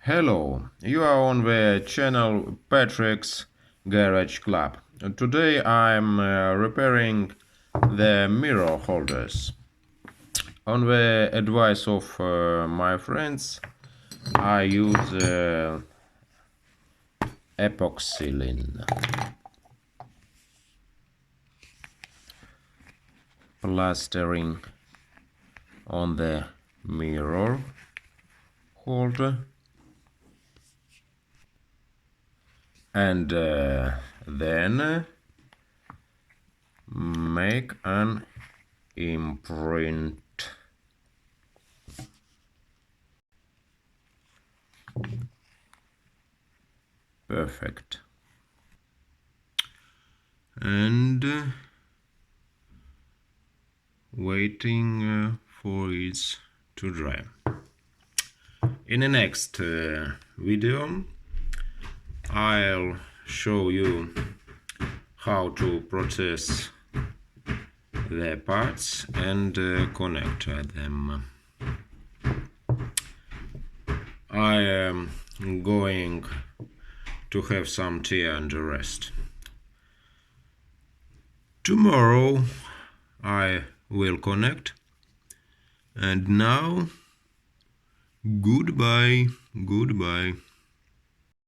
Hello, you are on the channel Patrick's Garage Club. Today I'm repairing the mirror holders. On the advice of my friends, I use epoxylene plastering on the mirror holder. And then make an imprint. Perfect. And waiting for it to dry. In the next video I'll show you how to process the parts and connect them. I am going to have some tea and rest. Tomorrow I will connect, and now goodbye.